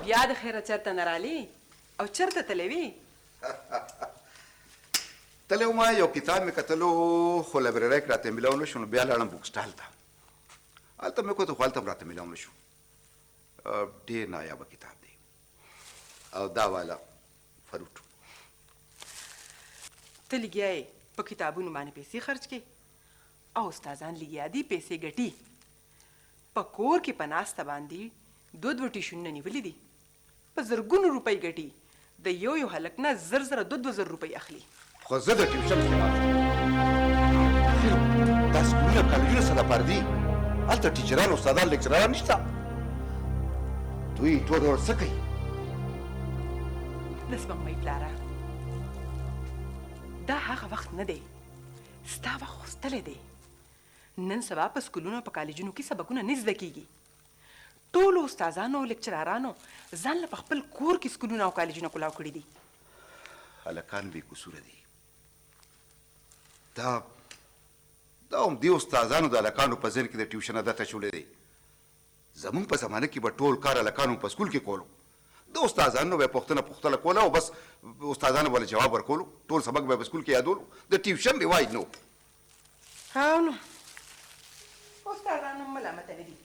بیا د خیره چرته نه رالې او چرته تللی وې؟ تللی وم یو کتاب مې کتلو خو لایبررۍ کې راته میلاو نه شو، نو بیا لاړم بک سټال ته. هلته مې وکتل خو هلته هم راته میلاو نه شو. ډېر نایابه کتاب دی او دا والا فروټ. ته لګیا یې په کتابونو باندې پیسې خرچ کې او استادان لګیا دي پیسې ګټي. په کور کې په ناسته باندې دو ټیشنونه نیولي دي، په زرګونو روپۍ ګټي. د یو هلک نه زر 2,000 روپۍ اخلي. خو زه د ټیوشن خلاف یم. دا سکولونه کالجونه څه دپاره دي؟ هلته ټیچران استادان لیکچران نشته. دوی ټول ورځ څه کوي؟ د سپوږمۍ پلاره، دا هغه وخت نه دی، ستا وخت غوښتلی دی. نن سبا په سکولونو په کالجونو کې سبقونه نه زده کیږي. ټولو استادانو او لیکچرارانو ځان له په خپل کور کې سکولونه او کالجونه کلاو کړي دي. هلکان بې قصوره دي. دا هم دې استادانو د هلکانو په ذهن کې د ټیوشن عادت اچولی دی. زمونږ په زمانه کې به ټول کار هلکانو په سکول کې کولو. د استادانو به یې پوښتنه کوله او بس استادانو به جواب ورکولو. ټول سبق به یې په سکول کې یادولو. د ټیوشن رواج نه و. او نو استادانو ملامته نه دي.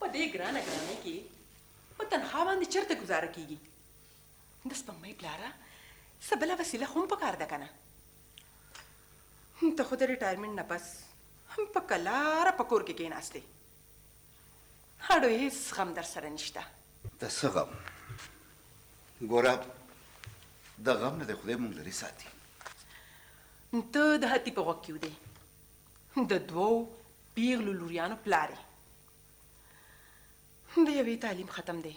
په دې ګرانه کې په تنخوا باندې چېرته ګزاره کېږي؟ د سپوږمۍ پلاره څه بله وسیله خو هم پکار ده که نه؟ ته خو د ریټایرمنټ نه پس په کلاره په کور کې کېناستې. هډو هېڅ غم در سره نشته. د څه غم؟ ګوره د غم نه دی خدای مونږ لرې ساتي. ته د هتي په غوږ کې ودې، د 2 پیغلو لوریانو پلار یې. د یوې تعلیم ختم دی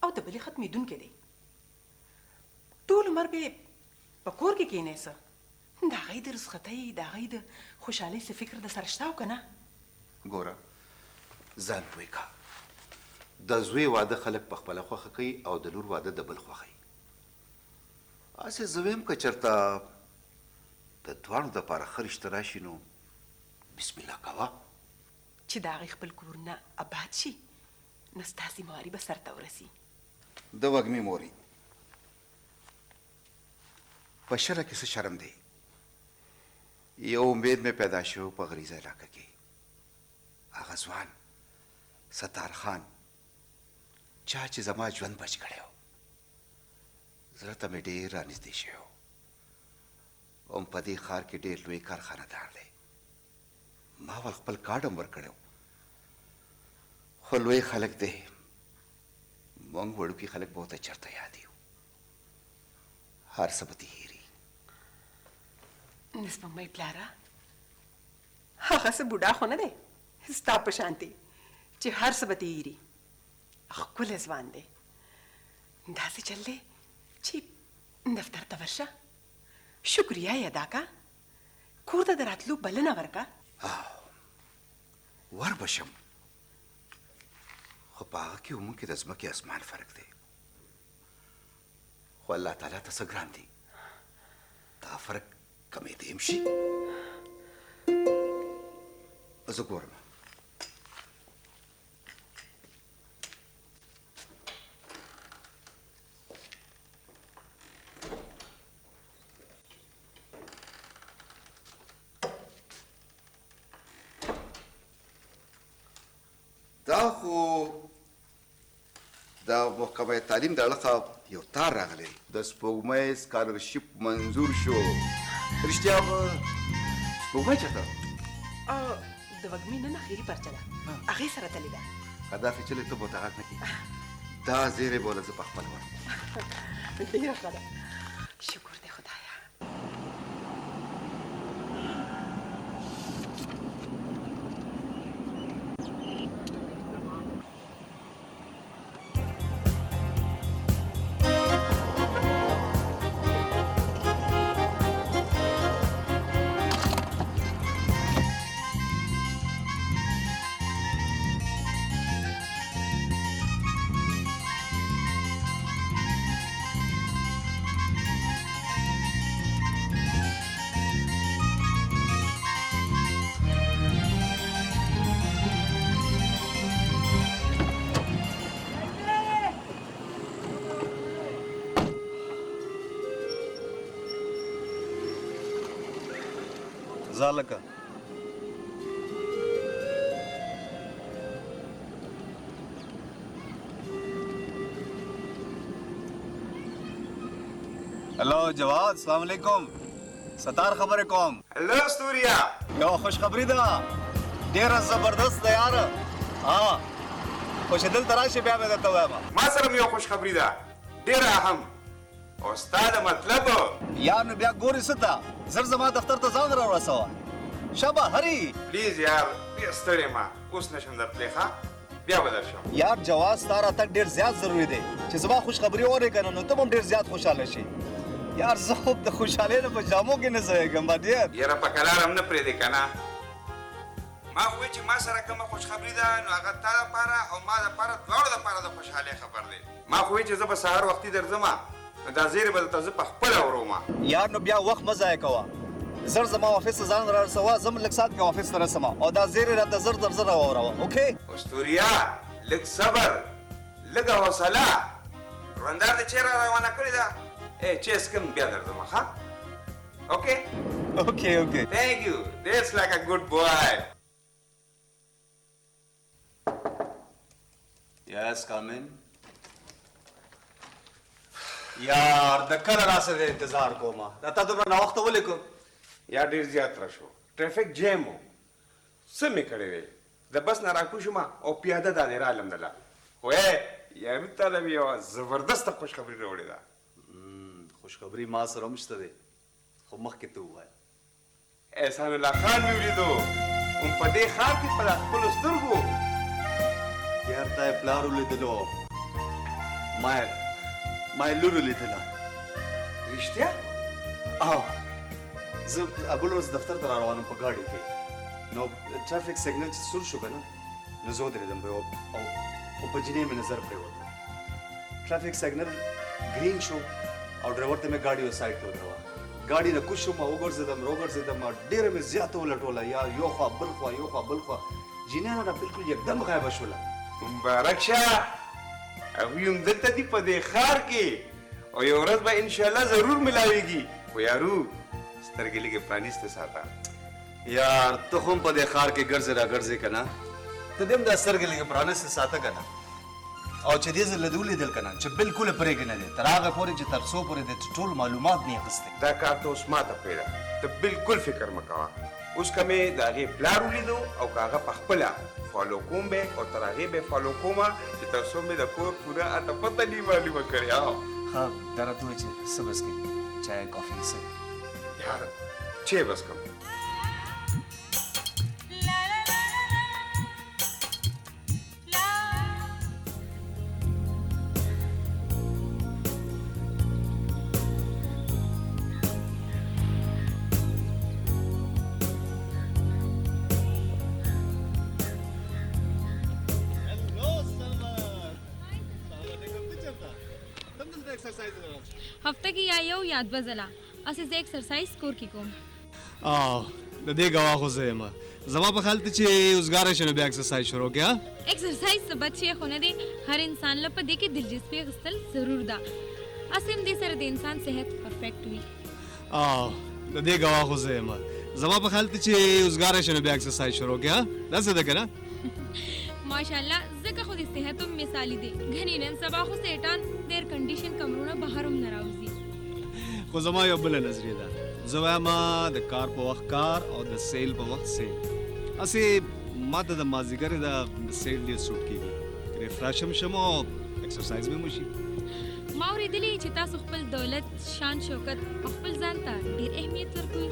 او د بلې ختمېدونکی دی. ټول عمر به په کور کې کېنیسه. د هغې د رسختۍ د هغې د خوشحالۍ څه فکر د سره شته او که نه؟ ګوره ځان پوه کا. د زوی واده خلک په خپله خوښه کوي او د لور واده د بل خوښوي. هسې زه ویم که چېرته د دواړو دپاره ښه رشته راشي نو بسم الله کوه. چې د هغې خپل کورونه آباد شي نو ستاسې مواري به سرته ورسي. د وږمې مورې په شره کې څه شرم دی؟ یو امید مې پیدا شو په غریزه علاقه کې. هغه ځوان ستار خان چا چې زما ژوند بچ کړی و، زړه ته مې ډېر رانږدې شوی و. هم په دې ښار کې ډېر لوی کارخانهدار دی. ما ول خپل کارډ هم ورکړی و. خو لوی خلک دی، موږ وړوکي خلک به ورته چېرته یاد یو. هر څه به دې هېري. د سپوږمۍ پلاره هغه څه بوډا خو نه دی ستا په شانتې چې هر څه به دې هېري. ښکلی ځوان دی. داسې چل دی چې دفتر ته ورشه، شکریه یې ادا کا، کور ته د راتلو بلنه ورکه. ور به شم، خو په هغه کې عموم کې د ځمکې اسمان فرق دی. خو الله تعالی ته څه ګران دی، دا فرق کمېدی هم شي. زه ګورم. دا خو د محکمه تعلیم د اړخه یو تار راغلی، د سپوږمۍ سکالرشپ منظور شو. رښتیا به سپوږمۍ چېرته؟ د وږمې نن اخري پرچه ده، هغې سره تلې ده. که دا فیچلې ته به ورته غږ نه کړي. دا زیری به له زه په خپله ورکړم. ډېره ښه ده. شکر دی خدایه. زالکه هلو جواد السلام علیکم ستار خبره کوم هلو ستوریا یو خوشخبری ده ډیره زبردست ده یاره ها خو چې دلته راشي بیا به درته وایم ما سره یو خوشخبری ده ډیره اهم او ستا د مطلب یار نو بیا ګورې څه ته زر زما دفتر ته ځان راورسوه شابه هري پلیز یار ډېر ستړی ما اوس نشم درتلی ښه بیا به درشم یار جواز ستا راتګ ډېر زیات ضروري دی چې زما خوشخبري اورې که نه نو ته به هم ډېر زیات خوشحاله شي یار زه خو د خوشحالۍ نه په جامو کې نه ځایږم با ډېر یاره په کلار هم نه پرېږدې که نه ما خو چې ما سره کومه خوشخبري ده نو هغه تا دپاره او ما دپاره دواړو دپاره د خوشحالۍ خبر دی ما خو چې زه به سهار وختي درځم نو دا زیرې به درته زه په خپله وروم یار نو بیا وخت مه ضایع کوه زر زما آفس ته ځان رارسوه زه هم لږ ساعت کې آفس ته رسم او دا زیرې راته زر در زر راواوروه اوکې استوریا لږ صبر لږه حوصله روندار دې چیرې روانه کړې ده چې څکم بیا درځم ښه اوکې اوکې اوکې Thank you. That's like a good boy. Yes, come in. یار د کله راسه د انتظار کومه دا تا دومره ناوخته ولې کو یا ډېر زیات را شو ټریفک جیم و څه مې کړی دی د بس نه راکوز شوم او پیاده دا دی رالم دله خو یارو تا له یوه زبردسته خوشخبري راوړې ده خوشخبري ما سره هم شته دی خو مخکې ته ووایه احسان الله خان مې ولیدو هم په دې ښار کې په خپلو سترګو یار تا یې پلار ولیدلو ما یې لور ولیدله رښتیا او زه بل ورځ دفتر ته را روانم په ګاډۍ کې نو ټرافیک سیګنل چې سور شو که نه نو زه ودرېدم او په جینۍ مې نظر پرېوته ټرافیک سیګنل ګرین شو او ډرایور ته مې ګاډي یو سایډ ته ودروه ګاډي نه کوز شوم وګرځېدم راوګرځېدم ډېره مې زیاته ولټوله یا یو خوا بل خوا یو خوا بل خوا جینۍ نه بالکل یکدم غایبه شوله مبارک شه هغوی هم دلته دي په دې ښار کې او یو ورځ به انشاءالله ضرور ملاویږي خو یارو سترګې لږې پرانیستې ساته یار ته خو هم په دې ښار کې ګرځې را ګرځې که نه ته دې هم دا سترګې لږې پرانیستې ساته که نه او چې دې ځل دې ولیدل که نه چې بالکل پرېږدې نه دی تر هغه پورې چې تر څو پورې د ټول معلومات نه یې اخیستی دا کار ته اوس ماته پرېږده ته بالکل فکر مه کوه اوس که مې د هغې پلار ولیدو او که هغه پخپله فالو کوم به او تر هغې به فالو کومه چې تر څو مې د کور پوره اته پته نه معلومه کړې ها دا راته ووایه چې څه بس کوې چای کافي څه یاره چی بس کوم हफ्ते की या یو یا دوه ځله اسې زه ایکسرسایز کور کې کوم د دې ګواه خو زه یم زما په خیال ته چې اوسګاره شي نو بیا ایکسرسایز شروع کړه ایکسرسایز څه بد شی خو نه دی هر انسان له په دې کې دلچسپي اخیستل ضرور ده اسې هم دې سره د انسان صحت پرفیکټ وي د دې ګواه خو زه یم زما په خیال ته چې اوسګاره شي نو بیا ایکسرسایز شروع کړه دا څه ده که نه ماشاءالله ځکه خو د صحت هم مثالي دی غني نن سبا خو سیټان د ایر کنډیشن کمرونه بهر هم نه راوځي خو زما یو بله نظریه ده زه وایم د کار په وخت کار او د سیل په وخت سیل هسې ما ته د مازدیګر د سیل ډېر سوټ کېږي ریفریش هم شم او ایکسرسایز مې وشي ما اورېدلي چې تاسو خپل دولت شان شوکت او خپل ځان ته ډېر اهمیت ورکوئ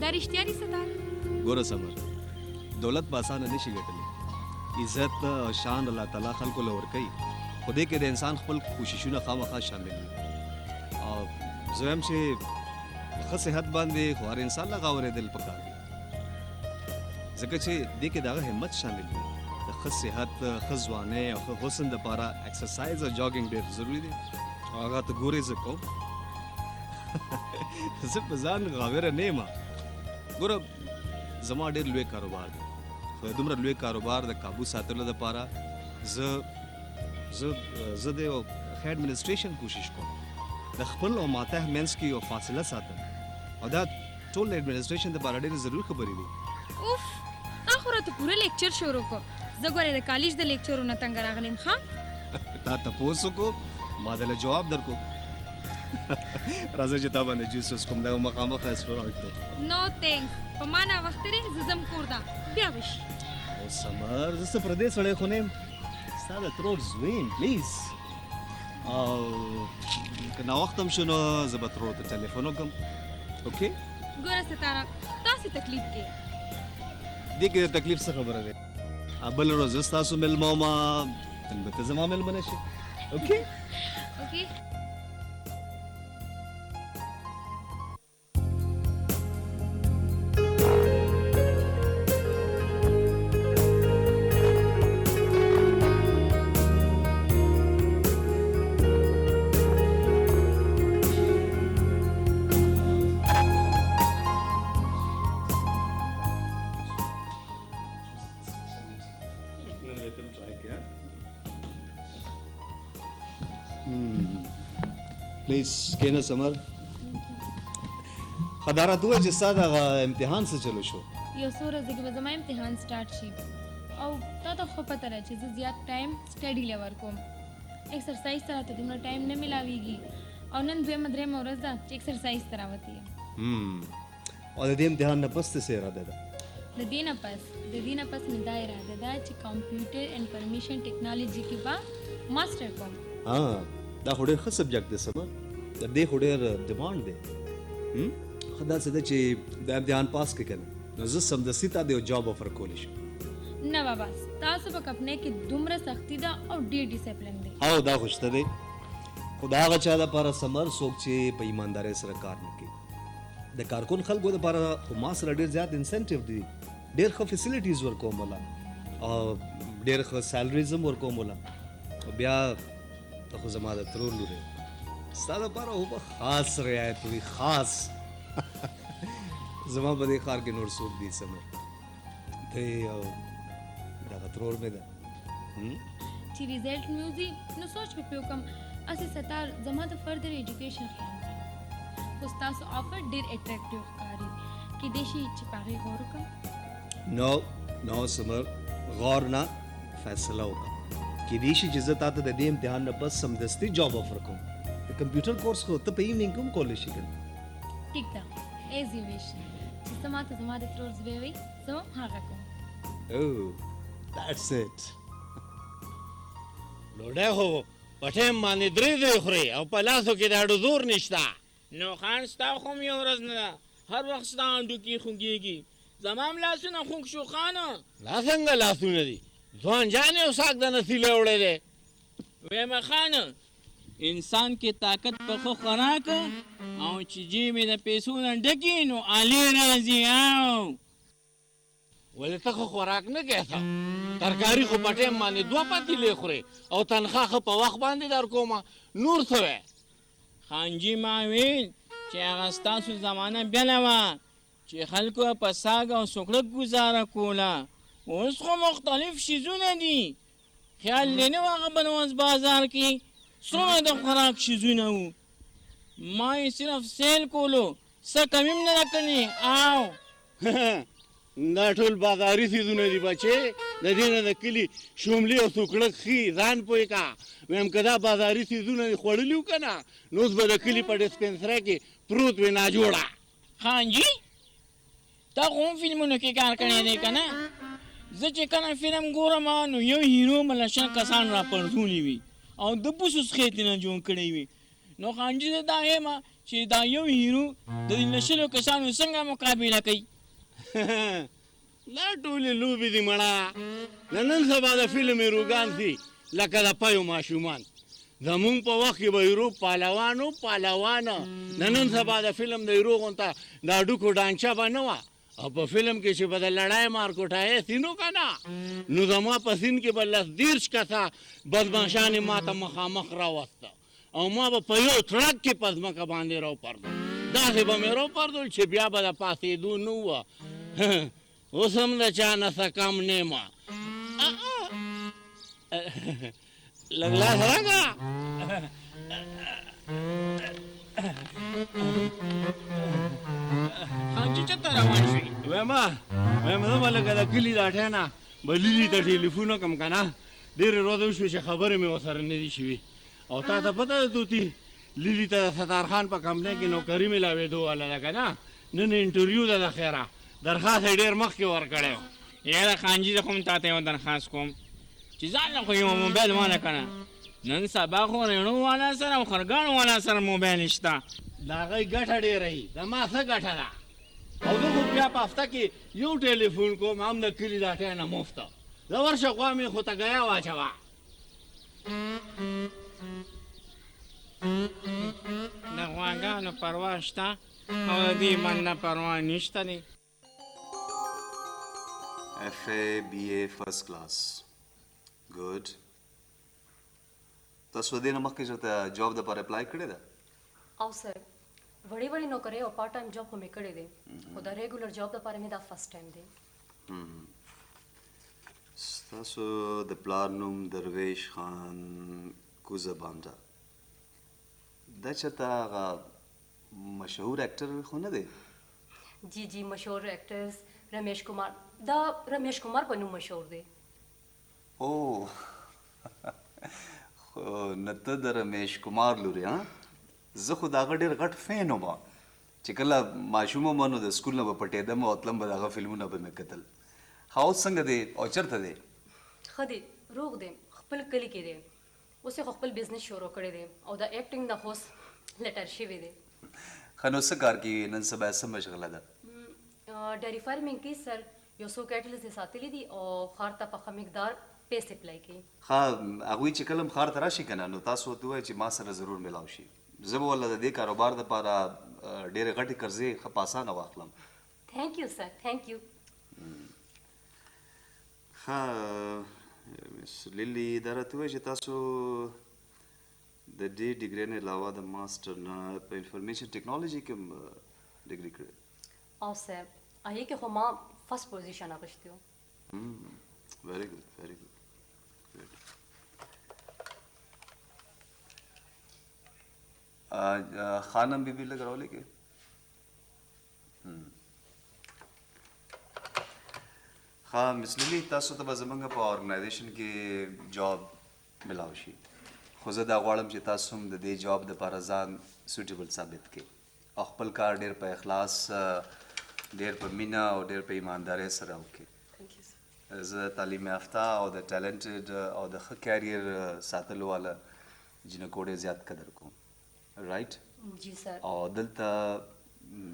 دا رښتیا دي ستار ګوره سمر دولت په اسانه نشي ګټلی عزت او شان الله تعالی خلکو له ورکوي خو دې کې د انسان خپل کوششونه خامخا شامل وي او زه وایم چې ښه صحت باندې خو هر انسان له غاورېدل پکار دي ځکه چې دې کې د هغه همت شامل وي د ښه صحت ښه ځوانۍ او ښه حسن دپاره ایکسرسایز او جاګینګ ډېر ضروري دی او هغه ته ګورې زه کوم زه په ځان غاوره نه یم ګوره زما ډېر لوی کاروبار دی خو دومره لوی کاروبار د قابو ساتلو دپاره زه د یو ښه ایډمنسټریشن کوشش کوم د خپل او ماتح منځ کې یو فاصله ساتم او دا ټول ایڈمنسټریشن د بارے ډېر ضروري خبرې دي. اوف تا خو راته پوره لیکچر شروع کو. زه ګورې د کالج د لیکچرونو تنګ راغلم ښه. تا تاسو کو ما دله جواب درکو. راځه چې تا باندې جوس کوم دا مقامه خاص نو تھینکس. په معنا وخت لري زم کور دا بیا وش. او سمر زه پردې سړی خو نه ستاسو ترور زوین پلیز. او کنا وخت هم شنو زه به ترور ته ټلیفون وکم. اوکې ګوره ستاره تاسو تکلیف کې دې کې تکلیف څه خبره ده. ابل روز تاسو ملما ما تن به زما ملما نشي. اوکې اوکې. پلیز کېنه سمر. خداره دوه چې ستا دغه امتحان څه چلو شو؟ یو څو ورځې کې به زما امتحان سټارټ شي او تا ته خو پته ده چې زه زیات ټایم سټډي له ورکوم. ایکسرسایز ته راته دومره ټایم نه میلاویږي او نن دویمه درېیمه ورځ ده چې ایکسرسایز ته راوتې یم. او د دې امتحان نه پس څه اراده ده؟ د دې نه پس مې دا اراده ده چې کمپیوټر انفارمیشن ټیکنالوژي کې به ماسټر کوم. دا خو ډېر ښه سبجیکټ دی سمر. د دې خو ډېر ډیمانډ دی. ښه داسې ده چې دا امتحان پاس کړې که نه نو زه سمدستي تا د یو جاب افر کولی شم. نه بابا ستاسو په کمپنۍ کې دومره سختي ده او ډېر ډسپلن دی. او دا خو شته دی خو د هغه چا دپاره سمر څوک چې په ایماندارۍ سره کار نه کوي. د کارکون خلکو دپاره خو ما سره ډېر زیات انسینټیو دي. ډېر ښه فیسیلیټیز ورکوم وله او ډېر ښه سیلریز هم ورکوم وله. بیا ته خو زما د ترور لور یې ستا دپاره خو به خاص رعایت وي خاص. زما په دې ښار کې نور څوک دي سمر. دی او دغه ترور مې ده. چې ریزلټ مې وځي نو سوچ به پې وکړم اسې ستار زما د فردر ایجوکیشن خیال کوي خو ستاسو آفر ډېر اټریکټیو ښکاري کیدای شي چې په هغې غور وکړم. نو سمر غور نه فیصله وکړه. کیدای شي چې زه تا ته د دې امتحان نه پس سمدستي جاب افر کوم. د کمپیوټر کورس خو ته په ایونینګ هم کولی شي که نه. ټیک ده ایز یو ویش چې ته ماته زما د ترور زوی وي زه هم هغه کوم. Oh, that's it. ډوډۍ خو په ټایم باندې درې ځای خورې او په لاسو کې د اډو زور نشته. نو خان ستا خو هم یو ورځ نه ده هر وخت ستا هډوکي خوږېږي. زما هم لاسونه خوږ شو خانه. لا څنګه لاسونه دي ځوان جان یو ساک د نسیله وړی دی. ویمه خانه انسان کې طاقت په ښه خوراک او چې جیب یې د پیسو نه ډکي نو علي راځي. او ولې ته خو خوراک نه کوې څه ترکاري خو په ټایم باندې دوه پتیلې خورې او تنخوا ښه په وخت باندې در کومه نور څه وی. خانجي ما ویل چې هغه ستاسو زمانه بېله وه چې خلکو په ساګ او سوکړک ګزاره کوله. اوس خو مختلف شیزونه دي. خیال دی نه و هغه بنوز بازار کې څومره د خوراک شیزونه وو. ما یې صرف سیل کولو څه کمي هم نه ده کړې. او دا ټول بازاري څیزونه دي بچې. د دې نه د کلي شوملي او سوکړک ښي ځان پوه کا. ویم که دا بازاري څیزونه دې خوړلي وو که نه نو اوس به د کلي په ډسپنسرۍ کې پروت وې ناجوړه. خانجي تا خو هم فلمونو کې کار کړی دی که نه. زه چې کله فلم ګورم نو یو هیرو مله شل کسان راپرځولي وي او د بوسو څخېتې نه جوړ کړی وي. نو خانجي زه دا یم چې دا یو هیرو د دې له شلو کسانو څنګه مقابله کوي. دا ټولې لوبې دي مړه. د نن سبا د فلم هیروګان دي لکه د پیو ماشومان. زمونږ په وخت کې به هیرو پهلوانه. د نن سبا د فلم د هیرو غونته دا ډوکو ډانچه به نه وه او په فلم کې چې به د لړۍ مارکوټایې سینو که نه نو زما په سین کې به 10-20 کسه بدماشانې ما ته مخامخ راوسته او ما به په یو تړک کې په ځمکه باندې راوپرځول. داسې به مې راوپرځول چې بیا به د پاسېدو نه وه. اوس هم د چا نه څه کم نه یم. لږ لاس راکړه. خانجي چېرته روان شوې وایم زه به لکه د کلي د اټۍ نه به لیلي ته ټلیفون وکړم که نه ډېرې ورځې وشوې چې خبرې مې ورسره نه دي شوي او تا ته پته ده توتي لیلي ته د ستارخان په کمپنۍ کې نوکري ملاوېدو واله ده که نه نن انټرویو ده د خیره درخواست یې ډېر مخکې ورکړی و یاره خانجي زه خو هم تا ته یو درخواست کوم چې ځان له خو یو موبایل وانه که نه نن سبا خو رڼو والا سره او خرګاڼو والا سره موبایل شته د هغوی ګټه ډېره وي د ما څه ګټه ده او زه خو بیا په هفته کې یو ټلیفون کوم هم د کلي د اټۍ نه مفته زه ورشه غوا مې خو ته ګیا واچوه د غواګانو پروا شته او د دې بنده پروا نشته دی FA BA فرست کلاس ګډ تاسو دې نه مخکې چېرته جاب دپاره اپلای کړې ده او سر وړې وړې نوکرۍ او پارټ ټایم جاب خو مې کړی دی خو د ریګولر جاب لپاره مې دا فرست ټایم دی ستاسو د پلار نوم درویش خان کوزه بانډا دا چېرته هغه مشهور اکټر خو نه دی جی مشهور ایکټرز رمیش کمار دا رمیش کمار په نوم مشهور دی او خو نه ته د رمیش کمار لورې ها زه خو د هغه ډېر غټ فین وم چې کله ماشوم وم نو د سکول نه به پټېدم او تلم به د هغه فلمونه به مې کتل ښه اوس څنګه دی او چېرته دی ښه دی روغ دی خپل کلي کې دی اوس یې خو خپل بزنس شروع کړی دی او د ایکټینګ د خوست لیټر شوی دی ښه نو څه کار کوي نن سبا څه مشغله ده ډیری فارمینګ کې سر یو څو کیټلز یې ساتلي دي او ښار ته په ښه مقدار پیسې اپلای کوي ښه هغوی چې کله ښار ته راشي که نه نو تاسو ورته ووایئ چې ما سره ضرور میلاو شي زه به ولله د دې کاروبار دپاره ډېرې غټې قرضې ښه په اسانه واخلم تھینک یو سر تھینک یو ښه مس لیلی دا راته ووایئ چې تاسو د دې ډیګرۍ نه علاوه د ماسټر نه په انفارمیشن ټیکنالوژي کې هم ډیګري کړې او سر هغې کې خو ما فرست پوزیشن اخیستی و ویری ګډ ویری ګډ خانم بی بی لګ راولې کې ښه مس لیلی تاسو ته به زموږ په ارګنایزیشن کې جاب ملاو شي خو زه دا غواړم چې تاسو هم د دې جاب دپاره ځان سوټیبل ثابت کړئ او خپل کار ډېر په اخلاص ډېر په مینه او ډېر په ایماندارۍ سره وکړئ زه تعلیم یافته او د ټیلنټډ او د ښه کیریر ساتلو والا جنکو ډېر زیات قدر کوم رایټ جی سر او دلته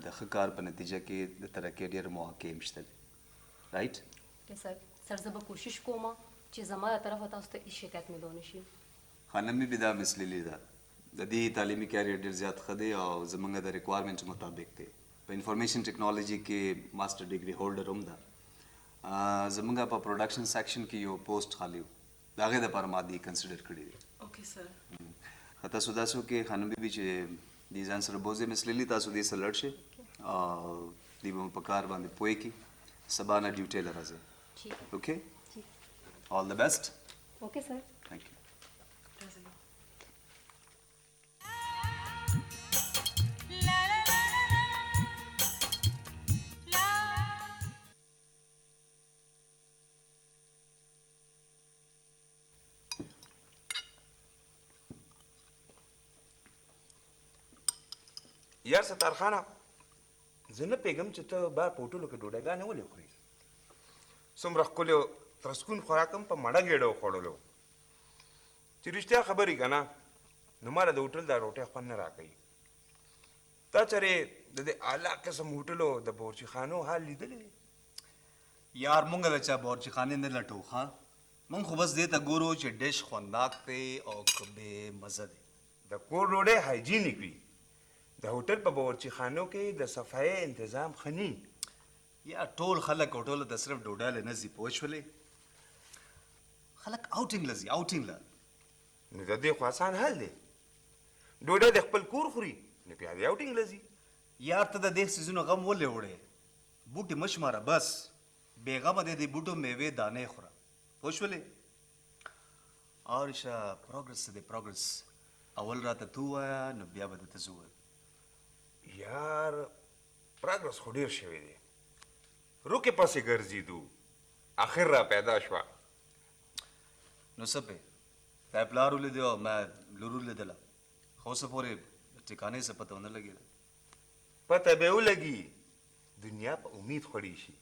د ښه کار په نتیجه کې د ترقۍ ډېر مواقع هم شته دي رایټ سر زه به کوشش کوم چې زما له طرفه تاسو ته هېڅ شکایت ملو نه شي خانمې بي دا مس لیلی ده د دې تعلیمي کیریر ډېر زیات ښه دی او زموږ د ریکوایرمنټ مطابق دی په انفارمیشن ټیکنالوژي کې ماسټر ډیګري هولډر هم ده زموږ په پروډکشن سیکشن کې یو پوسټ خالی و د هغې دپاره ما دې کنسیډر کړي دي اوکې سر تاسو داسې وکړئ خانم بیبي چې دې ځان سره بوځئ مس لیلی تاسو دې سره لړ شئ او دې به مو په کار باندې پوه کړي سبا نه ډیوټۍ له راځئ اوکې آل د بیسټ اوکې سر تھینک یو یار ستارخانه زه نه پوهېږم چې ته بار په هوټلو کې ډوډۍ ولې خورې څومره ښکلې ترسکون خوراک هم په مړه ګېډه وخوړلو چې رښتیا خبرې که نه نو ما له د هوټل دا روټۍ خوند نه راکوي تا چېرې د دې اعلی قسم هوټلو د باورچي خانو حال لیدلی دی یار مونږ د چا باورچي خانې نه لټو ښه مونږ خو بس دې ته ګورو چې ډش خوندناک دی او که بې مزه دی د کور ډوډۍ هایجینیک وي د هوټل په باورچي خانو کې د صفایۍ انتظام ښه نه یا ټول خلک هوټلو ته صرف ډوډۍ له نه ځي پوه شولې خلک آوټینګ له ځي آوټینګ له نو د دې خو آسان حل دی ډوډۍ د خپل کور خوري نو بیا د آوټینګ له ځي یار ته د دې سیزونو غم ولې وړې بوټي مه شماره بس بېغمه دی د بوټو میوې دانې خوره پوه شولې اور شه پروګرس دی پروګرس اول راته تو ووایه نو بیا به درته زه ووایم یار پراګرس خو ډېر شوی دی روکې پسې ګرځېدو اخر را پیدا شوه نو څه پې تا یې پلار ولیدی او ما لور ولیدله خو اوسه پورې ټکانې څه پته ونه لګېده پته به ولګي دنیا په امید خوړی شي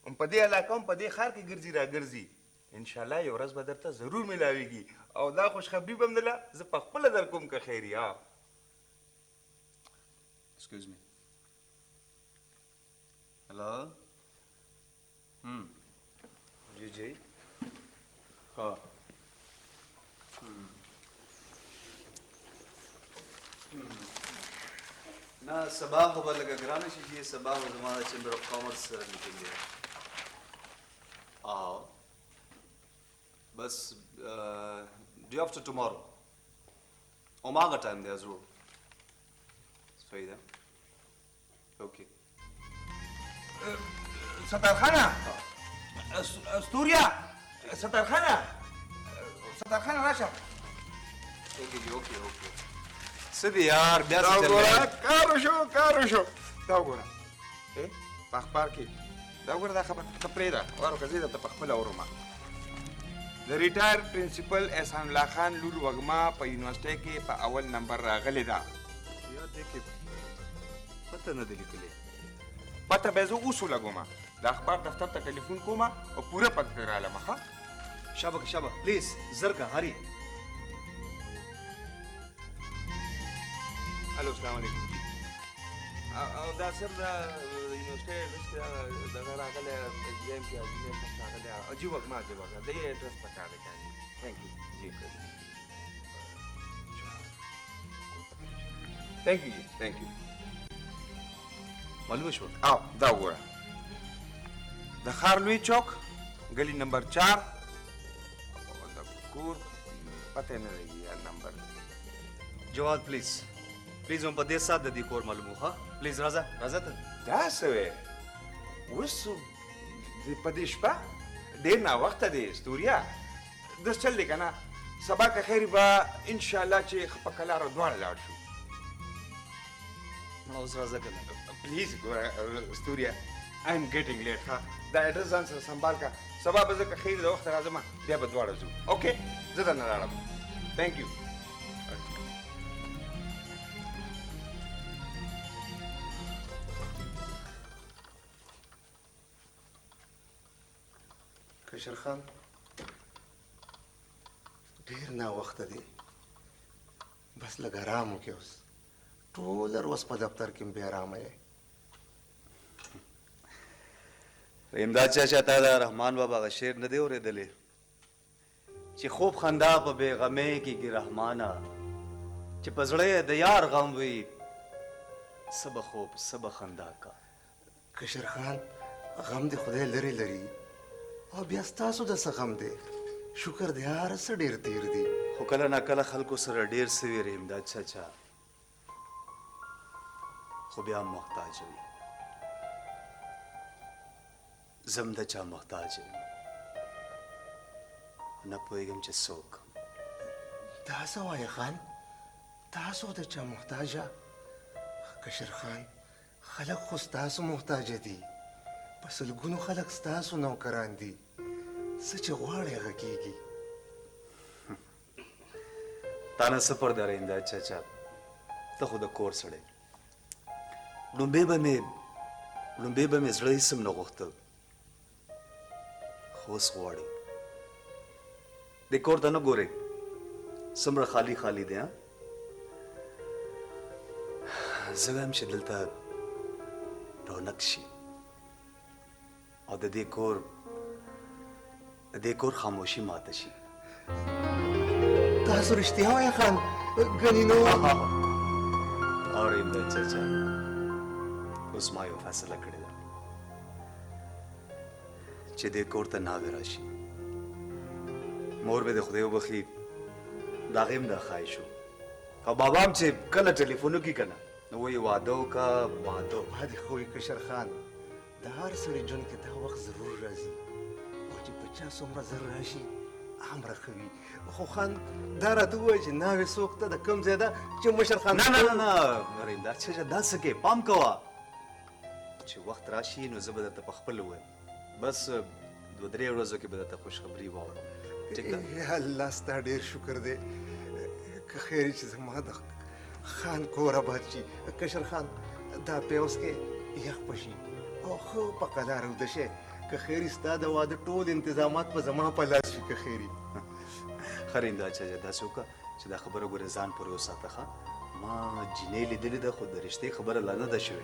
هم په دې علاقه هم په دې ښار کې ګرځي را ګرځي انشاءالله یو ورځ به درته ضرور ملاویږي او دا خوشخبري به هم دله زه په خپله در کوم که خیر یا Excuse me. Hello? जी हाँ ना सबा खबर लगा ग्राने शीजिए सबा वो जमाना चैम्बर ऑफ कॉमर्स मीटिंग है आओ बस डे आफ्टर टुमारो ओमागा टाइम दे जरूर सही है ओके سترخانه استوریا سترخانه راشه اوکے جی اوکے اوکے سدی یار بیا څه چل ګوره کارو شو دا وګوره په اخبار کې دا وګوره دا خبر ته پرېږده ورکه زه درته په خپله ورومه د ریټایر پرنسپل احسان الله خان لور وږمه په یونیورسټۍ کې په اول نمبر راغلې ده یار دیکھې پته نه دی لیکلی پته به زه اوس ولګومه د اخبار دفتر ته ټلیفون کوم او پوره پته رالم ښه شابه پلیز زرکا هری الو السلام علیکم جی او دا سر د یونیورسټۍ ایډرس کې دغه راغلی ایم کې انجینیر صاحب راغلی عجیب وږمه د یې ایډرس پکار دی تھینک یو جی تھینک یو معلومه شو او دا وګوره د ښار لوی چوک گلی نمبر 4 د کور پته نه لګي نمبر جواد پلیز هم په دې سات د دې کور معلومه ها پلیز راځه ته دا څه وې اوس په دې شپه ډېر ناوخته دی ستوریا داس چل دی که نه سبا که خیر به انشاءالله چې په کلاره دواړه لاړ شو مړه اوس راځه که نه پلیز ستوریا آی ایم ګیټینګ لیټ ها دا ایډرس ځان سره سنبال کا سبا به زه که خیر د وخته راځم بیا به دواړه ځو اوکې زه درنه لاړم تھینک یو کشر خان ډېر ناوخته دی بس لږ ارام وکړې اوس ټوله ورځ په دفتر کې بې ارامه یې امداد چاچا تا د رحمان بابا غ شعر نه دی اورېدلی چې خوب خندا په بېغمۍ کېږي رحمانه چې په زړه یې د یار غم وي څه به خوب څه به خندا کا کشر خان غم دې خدای لرې لري او بیا ستاسو د څه غم دی شکر دی هر څه ډېر تیر دی خو کله ناکله خلکو سره ډېر څه وي امداد چاچا خو بیا هم محتاج وي زم د چا محتاج یم نه پوهېږم چې څوک دا څه وایې خان تاسو د چا محتاجه کشر خان خلک خو ستاسو محتاجه دي په سلګونو خلک ستاسو نوکران دي څه چې غواړې هغه کېږي تا نه څه پرده ره امداد چاچا ته خو د کور سړی لومبې به مې زړه هېڅ هم نه غوښته خو اوس غواړې دې کور ته نه ګورې څومره خالي خالي دی ها زه وایم چې دلته رونق شي او د دې کور خاموشي ماته شي تاسو رښتیا وایې خان ګنې نو اورې امداد چاچا اوس ما یو فیصله کړې ده چې دې کور ته ناوې راشي مور به د خدای وبخي د هغې هم دا خواهش و او بابا هم چې کله ټلیفون وکړي که نه نو وایي واده وکړه واده ما دې خو وي کشر خان د هر سړي ژوند کې دا وخت ضرور راځي او چې په چا څومره زر راشي هغومره ښه وي خو خان دا راته ووایه چې ناوې څوک ته د کوم ځای ده چې مشر خان نه رحمدار چاچا دا څه کې پام کوه چې وخت راشي نو زه به درته په خپل ووایم بس 2-3 ورځو کې به درته خوشخبري واورم ټیک ده یا الله ستا ډېر شکر دی که خیر چې زما د خان کور آباد شي کشر خان دا پیوس کې یخ پشي او ښه په قلار اوده شي که خیري ستا د واده ټول انتظامات په زما په لاس شي که خیري خرینده چې داسې وکړه چې دا خبره ګورې ځان پورې وساته ښه ما جینۍ لیدلې ده خو د رښتې خبره لا نه ده شوې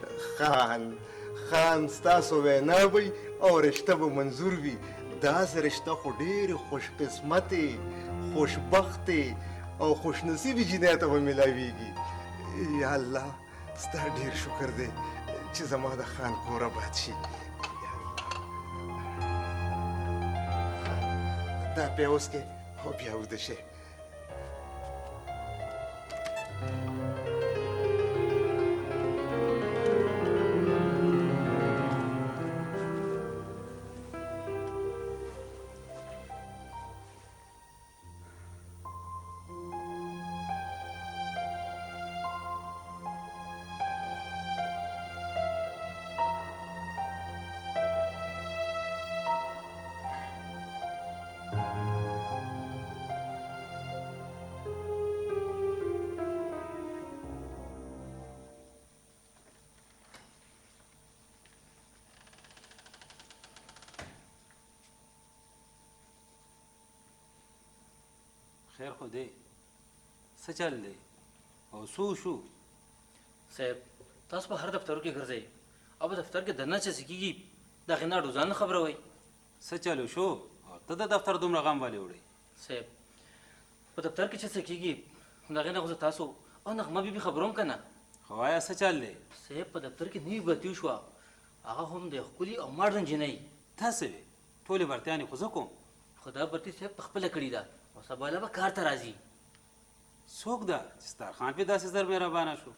خان ستاسو وینا وي او رشته به منظور وي داسې رشته خو ډېرې خوش قسمتې خوشبختې او خوشنصیبې جینۍ ته به میلاویږي یا الله ستا ډېر شکر دی چې زما د خان کور آباد شي دا پیوس کې او بیا اوده شي خیر خو دی څه چل دی او څو شو صاحب تاسو په هر دفترو کې ګرځئ او په دفتر کې دننه چې څه کېږي د هغې نه اډو ځان نه خبروئ څه چلو شو او ته د دفتر دومره غم ولې وړئ صاحب په دفتر کې چې څه کېږي د هغې نه خو زه تاسو او نغمه بیبي خبروم که نه خو وایه څه چل دی صاحب په دفتر کې نوې بتي وشوه هغه هم د ښکلي او ماډرن جینۍ تاسې وې ټولې برتیانې خو زه کوم خو دا برتي صاحب په خپله کړې ده او سبا له به کار ته راځي څوک ده چې ستارخان پې داسې زر مهربانه شو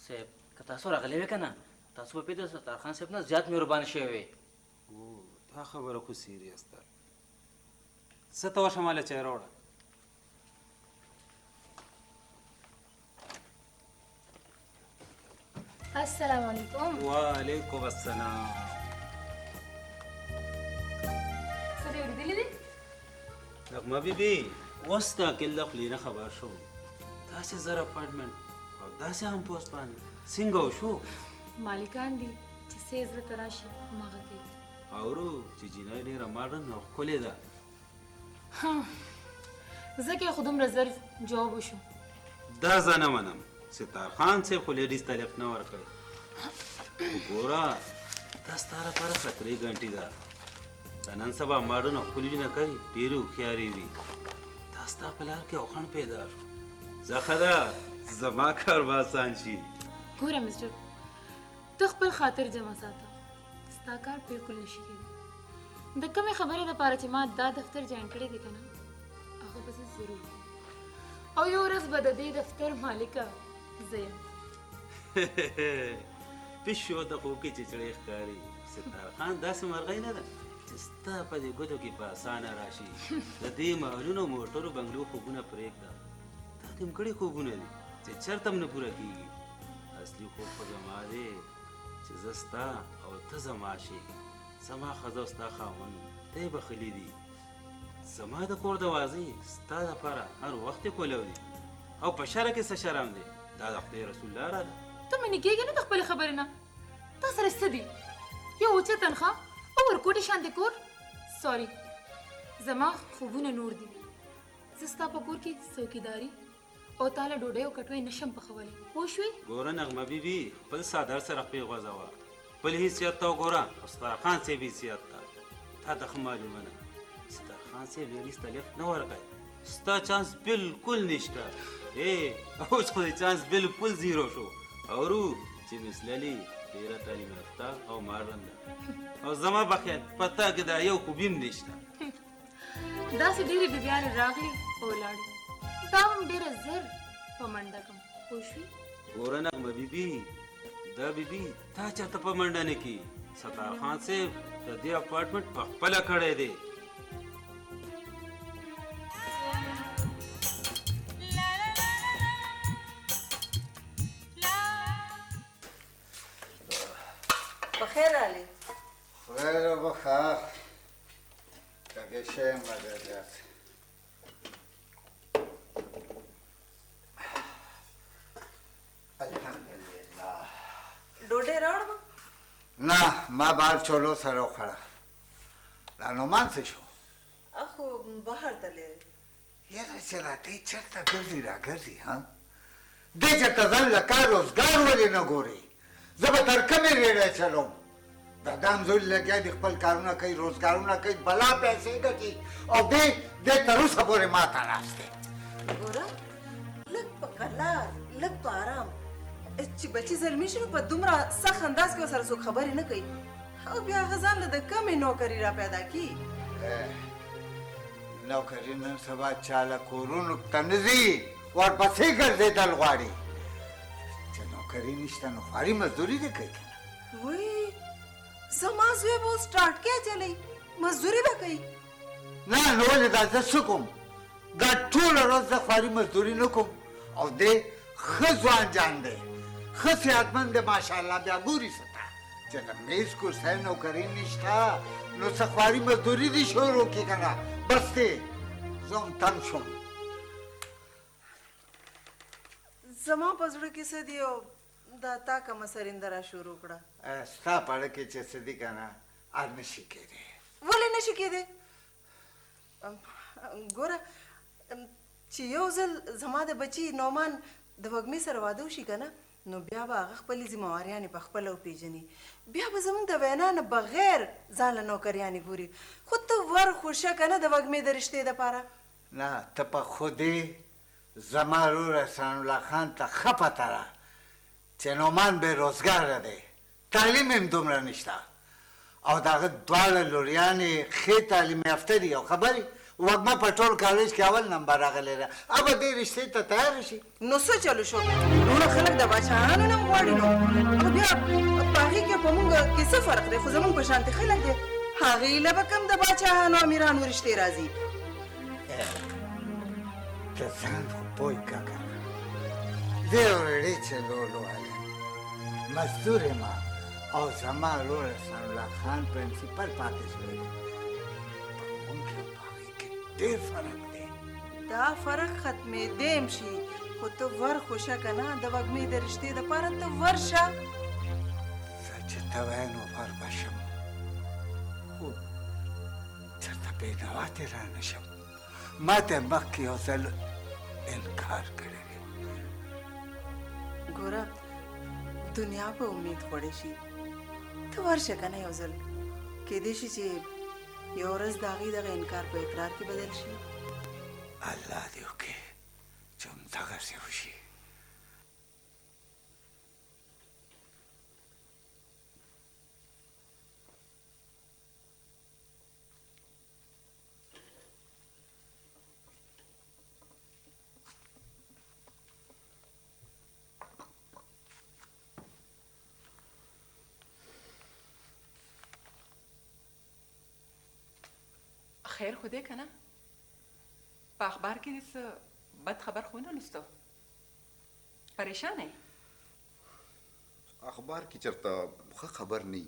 صاحب که تاسو راغلی وې که نه تاسو به پې د ستارخان صاحب نه زیات مهربانه شوی وې او دا خبره خو سیریس ده څه ته ورشه ماله چای راوړه السلام علیکم وعلیکم السلام څه دې اورېدلي دي نغمه بیبي اوس تا کله خولې نه خبر شو داسې زر اپارټمنټ او داسې هم پوسټ باندې څنګه وشو مالکان دي چې څه زړه ته راشي هماغه کوي اورو چې جینۍ ډېره ماډرن او ښکلې ده ځکه یې خو دومره زر جواب وشو دا زه نه منم ستارخان صاحب خو لیډیز تلیف نه ورکړی ګوره دا ستا لپاره خطرې ګنټې ده د نن سبا ماډرن او ښکلي نه کوي ډېرې هوښیارې وي دا ستا په لار کې اوخڼ پیدا شو زه ښه ده زما کار به اسان شي ګوره مسټر ته خپل خاطر جمع ساته ستا کار بالکل نشي کېدی د کومې خبرې دپاره چې ما دا دفتر جوین کړی دی که نه هغه به زه ضرور کوم او یو ورځ به د دې دفتر مالکه زه یم پیشو د خوکې چچړې ښکاري ستارخان داسې مرغۍ نه ده چې ستا په دې ګوتو کې په اسانه راشي د دې محلونو موټرو بنګلو خوبونه پرېږده دا نیمګړي خوبونه دي چې چېرته هم نه پوره کېږي اصلي خوب خو زما دی چې زه ستا او ته زما شي زما ښځه او ستا خاوند دی بخلي دي زما د کور دروازې ستا دپاره هر وخت یې کولوي او په شره کې څه شرم دی دا د خدای رسول الله را ده ته منې کېږې نه د خپلې خبرې نه تا سره څه دي یو اوچه تنخواه او ورکوټې شانتې کور سوري زما خوبونه نور دي زه ستا په کور کې څوکیداري او تا له ډوډۍ او کټوۍ نشم پخولی پوه شوې ګوره نغمه بیبي خپل څادر سره خپې غځوه خپل حیثیت ته وګوره او ستارخان صاحب حیثیت ته تا ته ښه معلومه نه ستارخان صاحب لیډیز تلیف نه ورکوي ستا چانس بالکل نشته اوس خو د چانس بالکل زیرو شو اورو چې مس للی ډېره تعلیم یافته او ماډرن ده او زما په خیال په تا کې دا یو خوب هم نشته داسې ډېرې بیبیانې راغلې او ولاړې دا هم ډېره زر په منډه کړم پوه شوې ګوره نغمه بیبي دا بیبي تا چاته په منډه نه کي ستارخان صاحب د دې اپارټمنټ په خپله کړی دی په خیر راغلی. خدای را بخیر. کږې شوی یم ډېر زیات. الحمدلله. ډوډۍ راوړم؟ نه ما بار چولو سره وخوړه. دا نومان څه شو؟ خو بهر تللی. یاره چې راته چېرته ګرځي راګرځي ها؟ دې چېرته ځان له کار روزګار ولې نه ګوري؟ زه به تر کومې ریډی چلوم؟ دا دام زوی لګیا دي خپل کارونه کوي روزګارونه کوي بلا پیسې ګټي او دې تر اوسه پورې ما ته ناست دی. ګوره لږ په قلار لږ په ارام چې بچي زلمي شي نو په دومره سخت انداز کې ورسره څوک خبرې نه کوي او بیا هغه ځان له د کمې نوکري را پیدا کي. نوکري نن سبا چا له کورونو ته نه ځي ورپسې ګرځېدل غواړي. چې نوکري نشته نو خواري مزدوري دې کوي که نه؟ وایي زما زوی به اوس ټاټکۍ اچوي مزدوري به کوي. نه نو ولې دا زه څه کوم؟ دا ټوله ورځ زه خواري مزدوري نه کوم او دی ښه ځوان جان دی ښه صحتمند دی ماشاءالله بیا ګوري څه ته چې د میز کرسی نوکري نشته نو څه خواري مزدوري دې شروع کړي که نه بس دی زه هم تنګ شوم. زما په زړه کې څه دي او دا تا کومه سرینده را شروع کړه. ستا په اړه کې چې څه دي که نه هر نشي کېدی. ولې نشي کېدی؟ ګوره چې یو ځل زما د بچي نومان د وږمې سره واده وشي که نه نو بیا به هغه خپلې ذمهواریانې په خپله وپېژني بیا به زموږ د وینا نه بغیر ځان له نوکریانې ګوري. خو ته ور خوشه که نه د وږمې د رشتې دپاره. نه ته په خودې زما ورور احسان الله خان ته ښه پته ده چې نومان بې روزګاره دی تعلیم هم دومره نشته او د هغه دواړه لوریانې ښې تعلیم یافته دي او خبرې وږمه په ټول کالج کې اول نمبر راغلی ده ابه دې رشتې ته تیاره شي. نو څه چلو شو؟ ټوله خلک د باچاهانو نه غواړي نو او بیا په هغې کې په موږ کې څه فرق دی؟ خو زموږ په شانتې خلک دی هغې له به کم د باچاهانو امیرانو رشتې راځي. ته ځان خو پوه که که نه زه اورېډي چلولو هلک مزدور یم او زما ورور احسان الله خان پرنسپل پاتې شوی دی. په موږ او په هغې کې ډېر فرق دی. دا فرق ختمېدی هم شي خو ته ور خوشه که نه د وږمې د رشتې دپاره ته ورشه. زه چې ته وایې نو ور به شم خو چېرته بېنوا دې را نه شم. ما ته مخکې یو ځل انکار کړی دی. ګوره دنیا په امید خوړی شي ته ورشه که نه یو ځل کیدای شي چې یو ورځ د هغې دغه انکار په اقرار کې بدل شي. الله دې وکړي چې همدغسې وشي. خیر خو دی که نه په اخبار کې دې څه بد خبر خو نه لوسته پریشانه یې؟ اخبار کې چېرته ښه خبر نه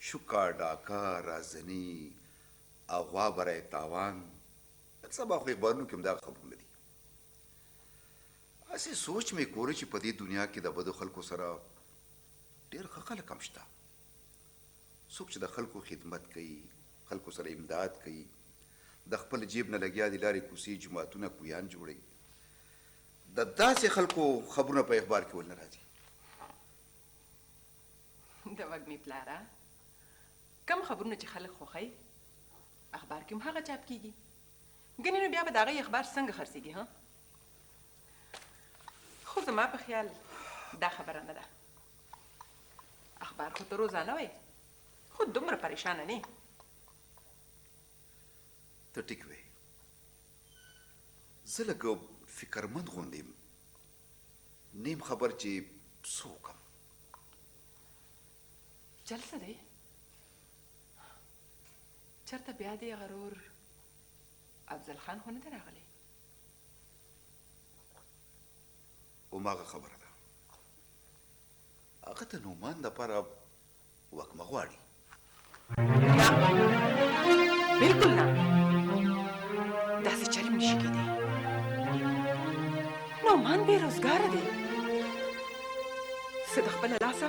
شوکا ډاکا رازني اغوا برای تاوان سبا خو اخبارونو کې همدغه خبرونه دي. هسې سوچ مې کوره چې په دې دنیا کې د بدو خلکو سره ډېر ښه خلک هم شته څوک چې د خلکو خدمت کوي خلکو سره امداد کوي د خپل جیب نه لګیا دي لارې کوڅې جوماتونه کویان جوړوي. د داسې خلکو خبرونه په اخبار کې ولنه راځي. د وږمې پلاره کم خبرونه چې خلک خوښوي اخبار کې هم هغه چاپ کیږي ګنې نو بیا به د هغې اخبار څنګه خرڅېږي ها؟ خو زما په خیال دا خبره نه ده. اخبار خو ته روزانه وایې خو دومره پریشانه نه ته ټیک وې زه لږ فکرمند غوندې یم نیم خبر چې څه وکړم. چل څه دی؟ چېرته بیا دې غرور افضل خان خو نه دی راغلی؟ هماغه خبره ده هغه ته نومان دپاره وکمه غواړي. نه بالکل نه، داسې چلم نشي کېدی. نعمان بې روزګاره دی، څه د خپله لاسه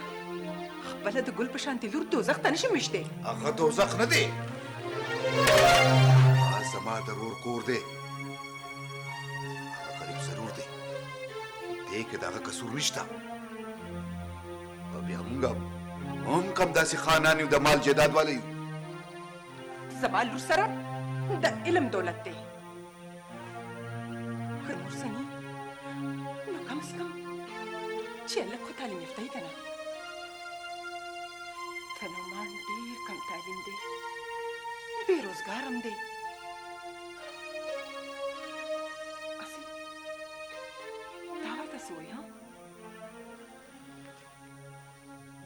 خپله د ګل په شانتې لور دوزخ ته نشي میشتی. هغه دوزخ نه دی، هغه زما د رور کور دی. هغه غریب ضرور دی، دې کې د هغه قصور نشته. او بیا موږ هم کم داسې خاندان یو د مال جایداد والا یو. زما لور سره د علم دولت دی، که نور څه ني نو کم از کم چې هلک خو تعلیم یافته یې که نه. د نعمان ډېر کم تعلیم دی، بې روزګار هم دی. اسې دا ورته څه وایي؟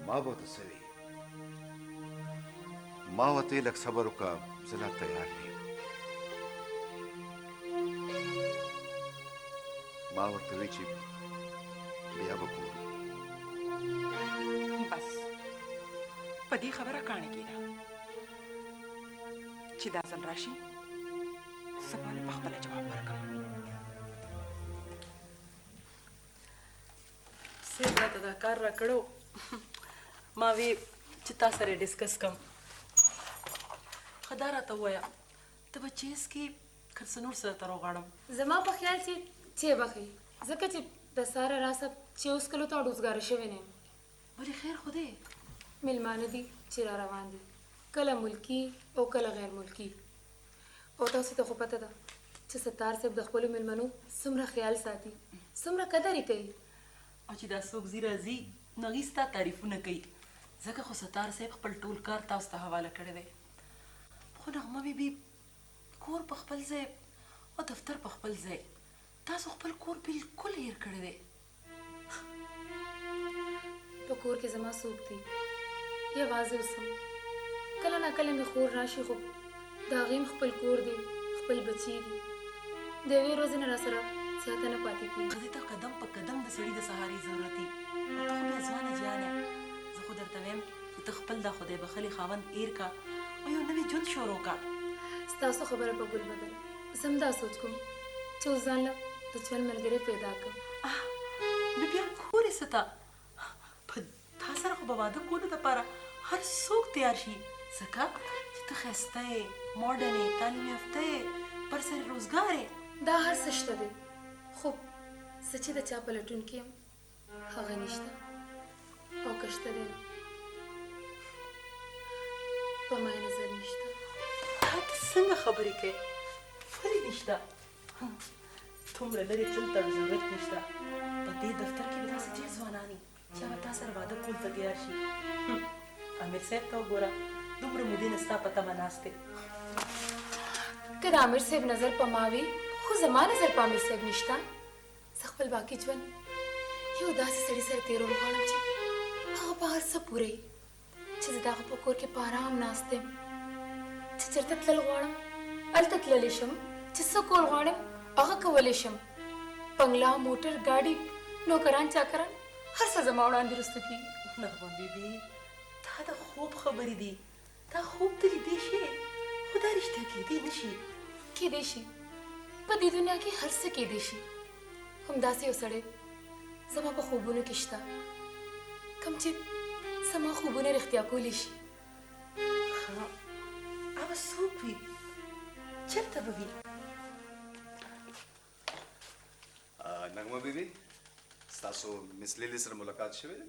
ما به ورته څه وي، ما ورته ویې لږ صبر وکړه، زه لا تیار نه یم. ما ورته وی چې بیا به ګورو. بس په دې خبره کاڼې کېده چې دا ځل راشي زه به په خپله جواب ورکړم. صاحب راته دا کار راکړو، ما وی چې تا سره ډسکس کم. ښه دا راته ووایه ته به چیز کې که څه نور سره ته راغواړم. زما په خیال چې چی بخي ځکه چې د ساره راسه چې اوس کلو ته روزګاره شوی نه یم. ولې خیر خو دی، میلمانه دي چې را روان دي، کله ملکي او کله غیر ملکي. او تاسو ته خو پته ده چې ستار صاحب د خپلو میلمنو څومره خیال ساتي، څومره قدر یې کوي. او چې دا څوک ځي راځي نو هغوی ستا تعریفونه کوي، ځکه خو ستار صاحب خپل ټول کار تاسو ته حواله کړی دی. خو نغمه بیبي کور په خپل ځای او دفتر په خپل ځای، تاسو خپل کور بالکل هیر کړی دی. په کور کې زما څوک دي، یوازې اوسم. کله نا کله مې خور راشي، خو د هغې هم خپل کور دی، خپل بچي دي. د یوې ورځې نه راسره زیاته نه پاتې کېږي. ښځې ته قدم په قدم د سړي د سهارې ضرورت دي. او ته خو بیا ځوانه جان یې، زه خو درته وایم چې ته خپل دا خدای بخلي خاوند ایر کا او یو نوی ژوند شروع کا. ستاسو خبره په ګل بدله، زه هم دا سوچ کوم چې اوس ځان له د ژوند ملګری پیدا کړم. نو بیا کور یې څه ته؟ په تا سره خو به واده کولو دپاره هر څوک تیار شي، ځکه چې ته ښایسته یې، ماډرن یې، تعلیم یافته یې، پر سر روزګار یې. دا هر څه شته دی، خو څه چې د چا په لټون کې یم هغه نشته، او که شته دی په ما یې نظر نشته. تا ته څنګه خبرې کوې؟ ولې نشته؟ دومره لرې تلل ته ضرورت نشته. په دې دفتر کې به داسې ډېر ځوانان وي چې هغه تا سره واده کولو ته تیار شي. امیر صاحب ته وګوره، دومره مودې نه ستا په تمه ناست دی. که د امیر صاحب نظر په ما وي، خو زما نظر په امیر صاحب نشته. زه خپل باقي ژوند یو داسې سړي سره تېرول غواړم چې هغه په هر څه پوره وي، چې زه د هغه په کور کې په ارام ناست یم، چې چېرته تلل غواړم هلته تللی شم، چې څه کول غواړم هغه کولی شم. بنګله، موټر، ګاډي، نوکران، چاکران، هر څه زما وړاندې رسته کېږي. نغمه بیبي، دا د خوب خبرې دي، دا خوب ته لیدی شي، خو دا رښتیا کېدی نه شي. کېدی شي، په دې دنیا کې هر څه کېدی شي. همداسې یو سړی زما په خوبونو کې شته، کوم چې زما خوبونه رښتیا کولی شي. هغه څوک وي؟ چېرته به وي؟ نغمه بیبي، ستاسو مس لیلی سره ملاقات شوې ده؟